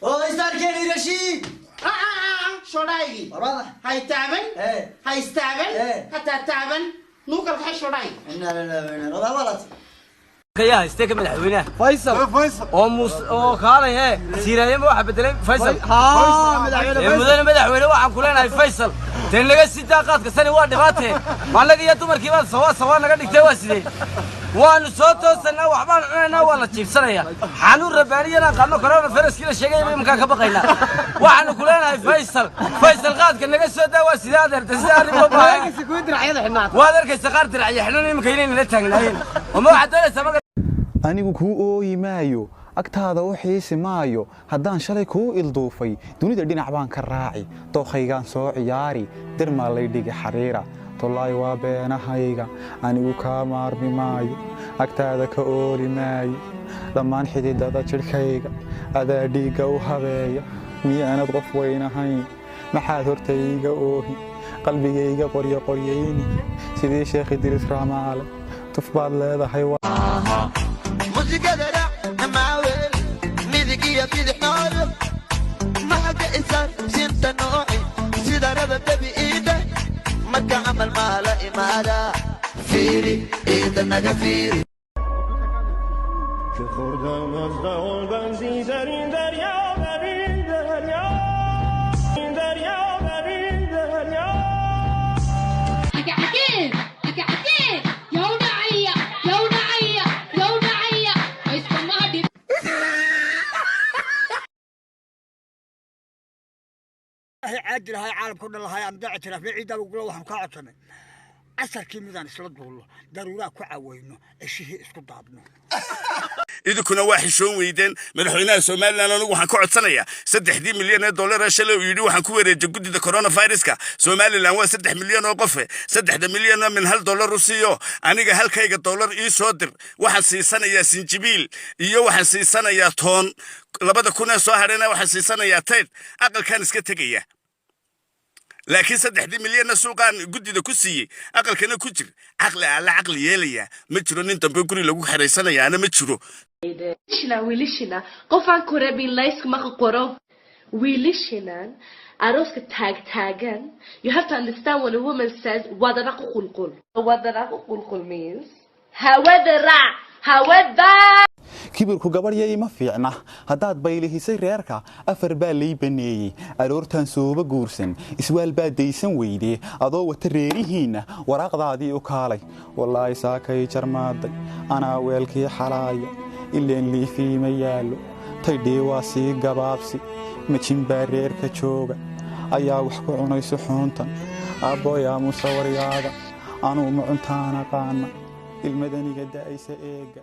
ويستار كيني رشيد شو رايي؟ هاي تعبان؟ هاي استعبان؟ حتى تعبان نوكل هاي شو رايي؟ لا غلط يا استيك مدحوينه فيصل او خالي سيرايه ما واحد بدلين فيصل مدحوينه مدحوينه waxaan ku leenahay Faisal teen laga sitaa qaadka sani waa dhibaatay malaga iyo dumarkii baa sawa naga dhigtay waa sidee waanu soo toosanaa waxbaan cunanaa waa la jiibsanaya xanuun rabaaniyana qaadno corona viruskii la sheegay imka ka baqaynaa waxaan ku leenahay Faisal qaadka naga soo daa waa sidee adeerta sidee arrimo baahay ku diracayada xinaad waa arkaysa qaar diracay xinaan imka inay la taagnaayeen ama waxa doonaysa anigu kuu ooyi maayo agtaada u xiisi maayo haddaan shalay kuu ilduufay dunida dhinac baan ka raaci dookhaygaan soo ciyaari dirmaa lay dhigi xariira tolay waa beenahayga anigu kaa maarmi maayo agtaada ka ooli maayo dhammaan xididada jidhkayga adaa dhiigga u habeeya miyaanad qof weynahayn maxaad hortayga oohi qalbigayga qoryayni sidii sheekh Idriis Raamaale tuf baad leedahay قدر معاول ميديكية في الحال ما حق إنسان سنت نوعي سيدا ربط بإيده مكة عمل مالا إمالا فيري إيدا نجا فيري شخوردا مزدا والغان زيزارين دريا برين دريا دريا برين دريا أكعكين عادل هاي عالم كنا لها أمدعة في عيدا وقولوا وهم كعطنا أثر كميدان سلطة الله ضرورة كعوينه الشيء اسكت ضابنه إذا كنا واحد شو ويدين مدحوينها سومالنا أنا وحن كعد سنة 6 مليون دولار شلوا يدوا وحن كوري جودي ده كورونا فيروس كا سومالي لانوا 6 مليون وقفة 6 مليون من هالدولار روسيو أنا جه هالكيك الدولار إيه صادر واحد سي سنة يا سنجبيل يو واحد سي سنة يا تون لبدا كنا سهرنا واحد سي سنة يا تيد أقل كان سكتجية لكن 6 مليون سوقان جودي ده كسي أقل كنا كتير عقل على عقل يليا متشرون أنت بقولي لو حريصنا يا أنا متشرو ويلشنا قفان كوربي لايسك ما قرو ويلشنا أروسك تاجن you have to understand when a woman says ودرق قلقل means هودرع kibirku gabariyay ma fiicna hadaad baylihisay reerka afar baa lay baneeyay aroortan sooba guursan iswaal baa deysan weydee adoo wata reerihiina waraaqdaadii u kaalay wallahi saakay jarmaaday ana weelkii xalaaya ileen liifii ma yaalo taydhii waa sii gabaabsi majin baa reerka jooga ayaa wax ku cunayso xuuntan aabooyaa musawaryaada anuu ma cuntaana qaana ilmadaniga da'aysa eega